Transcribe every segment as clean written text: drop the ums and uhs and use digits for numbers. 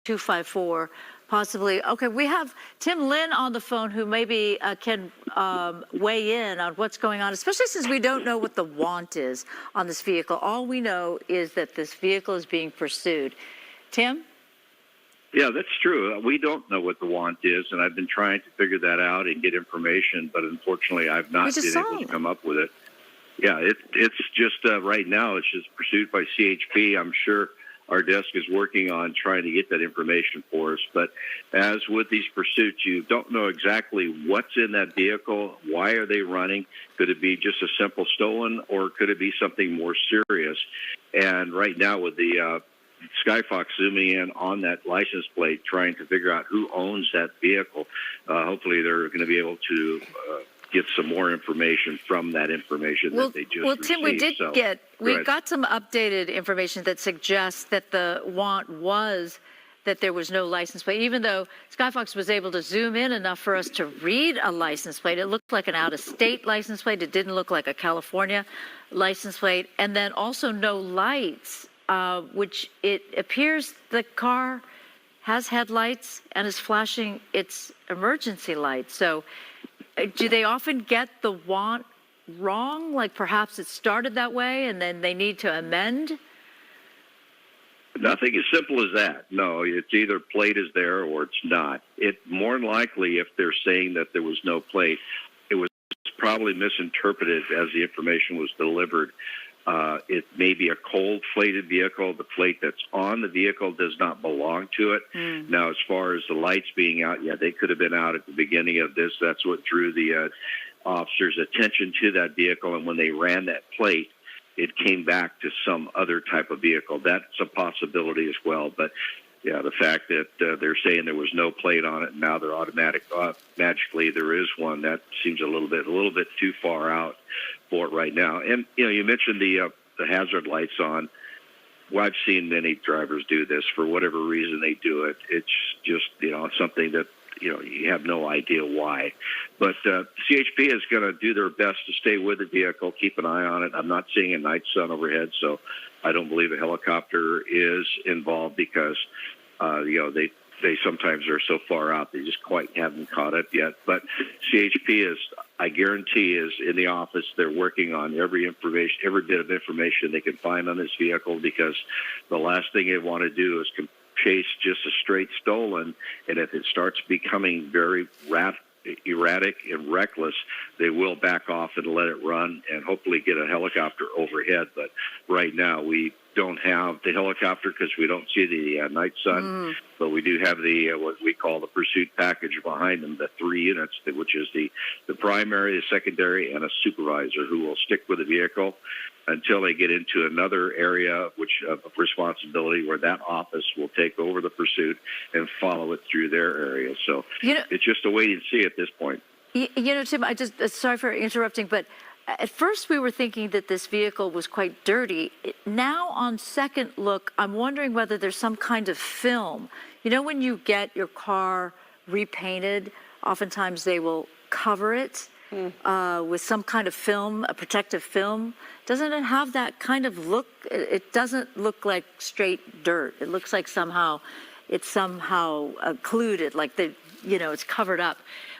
254, possibly. Okay, we have Tim Lynn on the phone who maybe can weigh in on what's going on, especially since we don't know what the want is on this vehicle. All we know is that this vehicle is being pursued. Tim? Yeah, that's true. We don't know what the want is, and I've been trying to figure that out and get information, but unfortunately I've not been able to come up with it. Yeah, it's just right now it's just pursued by CHP. I'm sure our desk is working on trying to get that information for us. But as with these pursuits, you don't know exactly what's in that vehicle. Why are they running? Could it be just a simple stolen, or could it be something more serious? And right now with the Skyfox zooming in on that license plate, trying to figure out who owns that vehicle, hopefully they're going to be able to get some more information from that information that they just received. Well, Tim, we got some updated information that suggests that the want was that there was no license plate. Even though Skyfox was able to zoom in enough for us to read a license plate, it looked like an out-of-state license plate. It didn't look like a California license plate. And then also no lights, which it appears the car has headlights and is flashing its emergency lights. So do they often get the want wrong? Like perhaps it started that way and then they need to amend? Nothing as simple as that. No, it's either plate is there or it's not. It more than likely, if they're saying that there was no plate, it was probably misinterpreted as the information was delivered. It may be a cold plated vehicle. The plate that's on the vehicle does not belong to it. Now, as far as the lights being out, yeah, they could have been out at the beginning of this. That's what drew the officers' attention to that vehicle. And when they ran that plate, it came back to some other type of vehicle. That's a possibility as well. But yeah, the fact that they're saying there was no plate on it and now they're magically there is one, that seems a little bit too far out for it right now. And you mentioned the hazard lights on. Well, I've seen many drivers do this for whatever reason they do it. It's just something that you have no idea why. But CHP is going to do their best to stay with the vehicle, keep an eye on it. I'm not seeing a night sun overhead, so I don't believe a helicopter is involved because they sometimes are so far out they just quite haven't caught it yet. But CHP is, I guarantee, is in the office. They're working on every bit of information they can find on this vehicle, because the last thing they want to do is chase just a straight stolen, and if it starts becoming very erratic and reckless, they will back off and let it run and hopefully get a helicopter overhead. But right now we don't have the helicopter because we don't see the night sun, but we do have the what we call the pursuit package behind them, the 3 units, which is the primary, the secondary, and a supervisor who will stick with the vehicle until they get into another area of responsibility where that office will take over the pursuit and follow it through their area. So it's just a wait and see at this point. Tim, sorry for interrupting, but at first we were thinking that this vehicle was quite dirty. Now on second look, I'm wondering whether there's some kind of film. When you get your car repainted, oftentimes they will cover it with some kind of film, a protective film. Doesn't it have that kind of look? It doesn't look like straight dirt. It looks like it's somehow occluded, like it's covered up.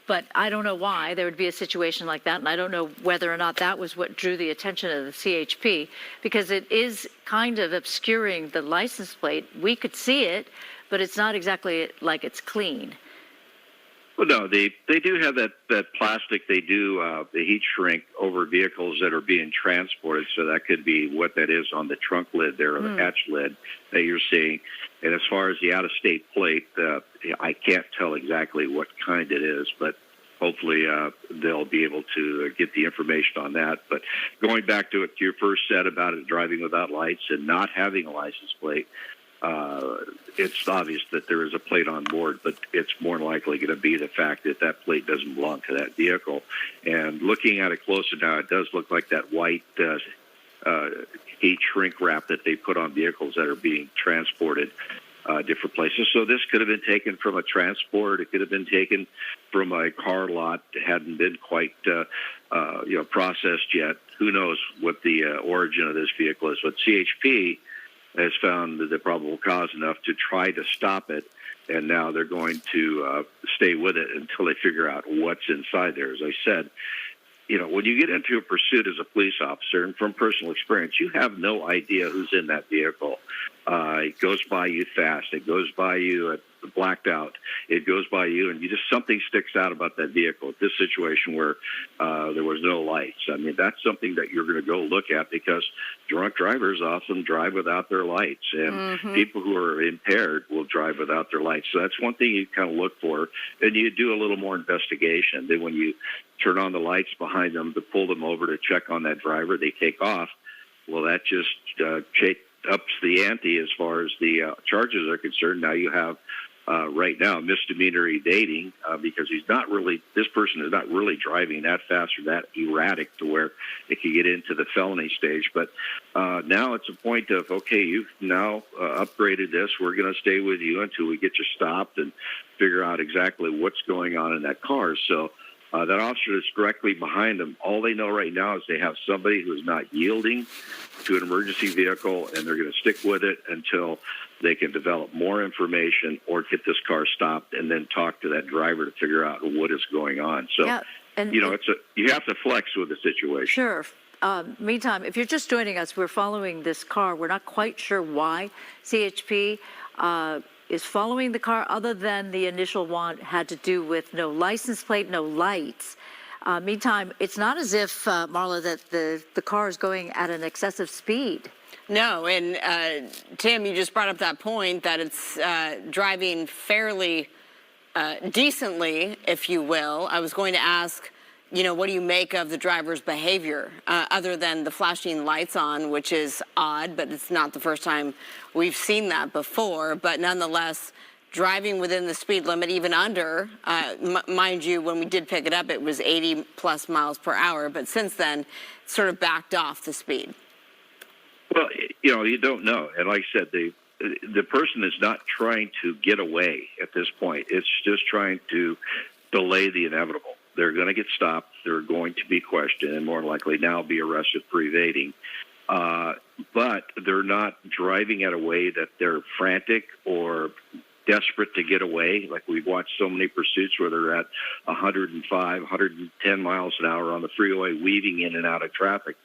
But I don't know why there would be a situation like that, and I don't know whether or not that was what drew the attention of the CHP, because it is kind of obscuring the license plate. We could see it, but it's not exactly like it's clean. Well, no, they do have that plastic. They do the heat shrink over vehicles that are being transported, so that could be what that is on the trunk lid there, or the hatch lid that you're seeing. And as far as the out-of-state plate, I can't tell exactly what kind it is, but hopefully they'll be able to get the information on that. But going back to your first set about it driving without lights and not having a license plate, it's obvious that there is a plate on board, but it's more likely going to be the fact that that plate doesn't belong to that vehicle. And looking at it closer now, it does look like that white heat shrink wrap that they put on vehicles that are being transported different places. So this could have been taken from a transport. It could have been taken from a car lot that hadn't been quite processed yet. Who knows what the origin of this vehicle is? But CHP has found the probable cause enough to try to stop it, and now they're going to stay with it until they figure out what's inside there. As I said, when you get into a pursuit as a police officer, and from personal experience, you have no idea who's in that vehicle. It goes by you fast. It goes by you blacked out. It goes by you, and something sticks out about that vehicle. This situation where there was no lights. I mean, that's something that you're going to go look at, because drunk drivers often drive without their lights, and people who are impaired will drive without their lights. So that's one thing you kind of look for, and you do a little more investigation. Then when you turn on the lights behind them to pull them over to check on that driver, they take off. Well, that just ups the ante as far as the charges are concerned. Now you have right now misdemeanor evading, because this person is not really driving that fast or that erratic to where it can get into the felony stage. But now it's a point of, okay, you've now upgraded this. We're going to stay with you until we get you stopped and figure out exactly what's going on in that car. So that officer is directly behind them. All they know right now is they have somebody who's not yielding to an emergency vehicle, and they're going to stick with it until they can develop more information or get this car stopped and then talk to that driver to figure out what is going on. So, yeah, and you have to flex with the situation. Sure. Meantime, if you're just joining us, we're following this car. We're not quite sure why CHP is following the car, other than the initial want had to do with no license plate, no lights. Meantime, it's not as if, Marla, that the car is going at an excessive speed. No, and Tim, you just brought up that point that it's driving fairly decently, if you will. I was going to ask, what do you make of the driver's behavior, other than the flashing lights on, which is odd, but it's not the first time we've seen that before. But nonetheless, driving within the speed limit, even under, mind you, when we did pick it up, it was 80 plus miles per hour. But since then, sort of backed off the speed. Well, you don't know. And like I said, the person is not trying to get away at this point. It's just trying to delay the inevitable. They're going to get stopped. They're going to be questioned and more likely now be arrested for evading. But they're not driving at a way that they're frantic or desperate to get away. Like we've watched so many pursuits where they're at 105, 110 miles an hour on the freeway, weaving in and out of traffic.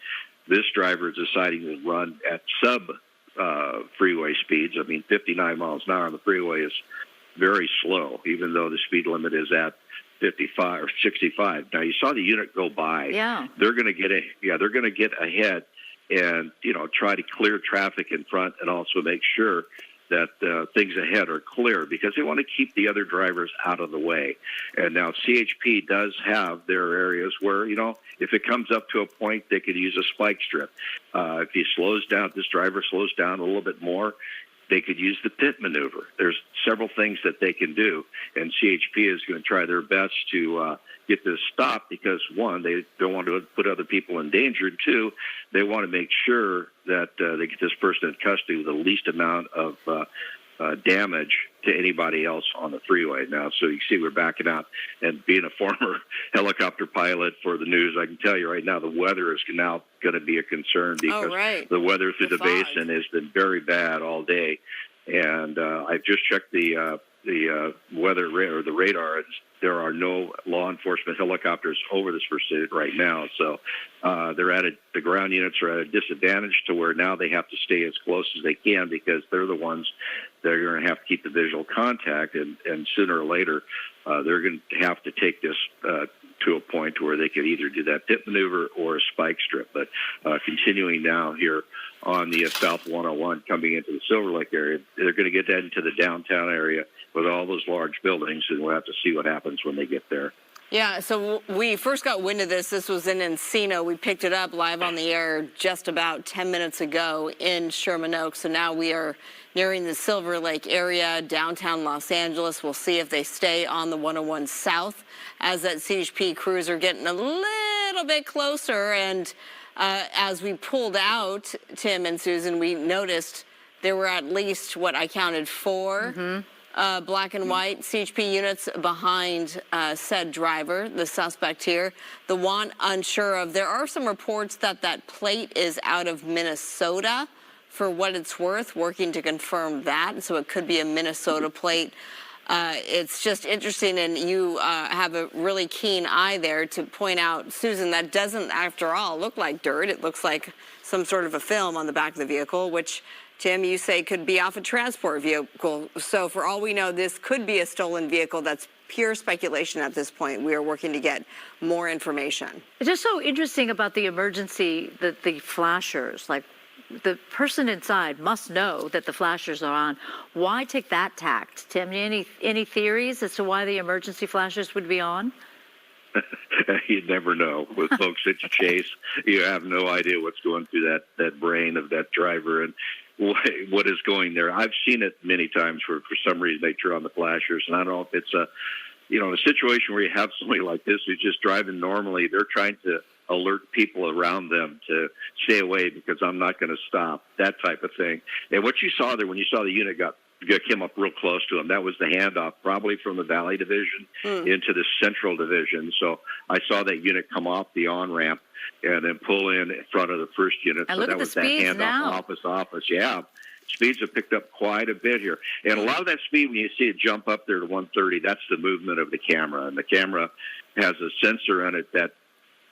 This driver is deciding to run at freeway speeds. I mean, 59 miles an hour on the freeway is very slow, even though the speed limit is at 55 or 65. Now you saw the unit go by. Yeah. They're going to get ahead and try to clear traffic in front, and also make sure that things ahead are clear, because they want to keep the other drivers out of the way. And now CHP does have their areas where, if it comes up to a point, they could use a spike strip. If he slows down, this driver slows down a little bit more, they could use the pit maneuver. There's several things that they can do, and CHP is going to try their best to get this stopped, because one, they don't want to put other people in danger, and two, they want to make sure that they get this person in custody with the least amount of damage to anybody else on the freeway. Now, so you see we're backing out, and being a former helicopter pilot for the news, I can tell you right now the weather is now going to be a concern, because the weather through the basin has been very bad all day. And I've just checked the weather or the radar. There are no law enforcement helicopters over this pursuit right now. So the ground units are at a disadvantage to where now they have to stay as close as they can, because they're the ones that are going to have to keep the visual contact. And sooner or later, they're going to have to take this to a point where they could either do that pit maneuver or a spike strip. But continuing now here on the South 101 coming into the Silver Lake area, they're going to get that into the downtown area with all those large buildings, and we'll have to see what happens when they get there. Yeah, so we first got wind of this. This was in Encino. We picked it up live on the air just about 10 minutes ago in Sherman Oaks. So now we are nearing the Silver Lake area, downtown Los Angeles. We'll see if they stay on the 101 South as that CHP cruiser getting a little bit closer. And as we pulled out, Tim and Susan, we noticed there were at least, what I counted, four black and white CHP units behind said driver, the suspect here. The one unsure of, there are some reports that that plate is out of Minnesota, for what it's worth, working to confirm that. So it could be a Minnesota plate. It's just interesting, and you have a really keen eye there to point out, Susan, that doesn't, after all, look like dirt. It looks like some sort of a film on the back of the vehicle, which, Tim, you say could be off a transport vehicle. So for all we know, this could be a stolen vehicle. That's pure speculation at this point. We are working to get more information. It's just so interesting about the emergency, the flashers, like, the person inside must know that the flashers are on. Why take that tact, Tim? Any theories as to why the emergency flashers would be on? You never know. With folks that you chase, you have no idea what's going through that brain of that driver and what is going there. I've seen it many times where for some reason they turn on the flashers, and I don't know if it's a situation where you have somebody like this who's just driving normally. They're trying to alert people around them to stay away because I'm not going to stop, that type of thing. And what you saw there when you saw the unit came up real close to him, that was the handoff probably from the Valley Division into the Central Division. So I saw that unit come off the on-ramp and then pull in front of the first unit. And so look that at the was that speeds handoff now. office. Yeah. Speeds have picked up quite a bit here. And a lot of that speed, when you see it jump up there to 130, that's the movement of the camera. And the camera has a sensor in it that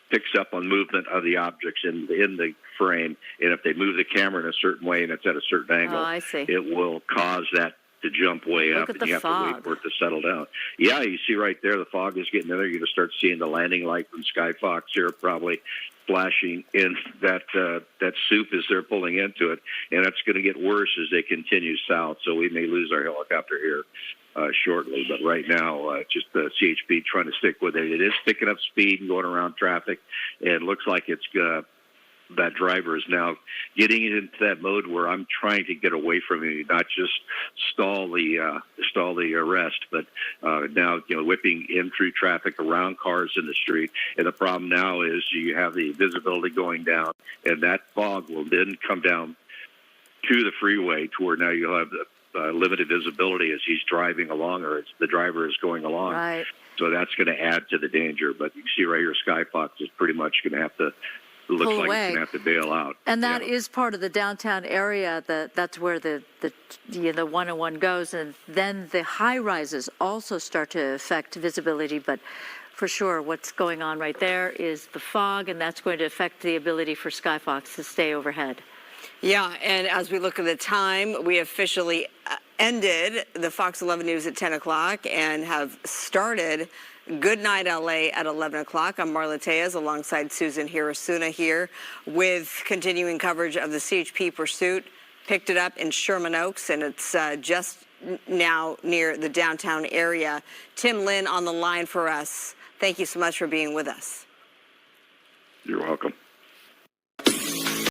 picks up on movement of the objects in the frame. And if they move the camera in a certain way and it's at a certain angle, I see. it will cause that to jump way Look up, at and the you have to fog. wait for it to settle down. Yeah, you see right there, the fog is getting in there. You're going to start seeing the landing light from Skyfox here probably flashing in that soup as they're pulling into it, and it's going to get worse as they continue south. So we may lose our helicopter here shortly, but right now, just the CHP trying to stick with it. It is picking up speed and going around traffic, and it looks like it's that driver is now getting into that mode where I'm trying to get away from him, not just stall the arrest, but now whipping in through traffic around cars in the street. And the problem now is you have the visibility going down, and that fog will then come down to the freeway to where now you'll have limited visibility as he's driving along, or the driver is going along. Right. So that's going to add to the danger. But you can see right here, Skyfox is pretty much going to have to. Looks Pull like away. it's going to have to bail out. And that is part of the downtown area. That's where the 101 goes, and then the high rises also start to affect visibility. But for sure, what's going on right there is the fog, and that's going to affect the ability for Skyfox to stay overhead. Yeah, and as we look at the time, we officially ended the Fox 11 News at 10 o'clock and have started Good Night LA at 11 o'clock. I'm Marla Tejas alongside Susan Hirasuna here with continuing coverage of the CHP pursuit. Picked it up in Sherman Oaks, and it's just now near the downtown area. Tim Lin on the line for us. Thank you so much for being with us. You're welcome.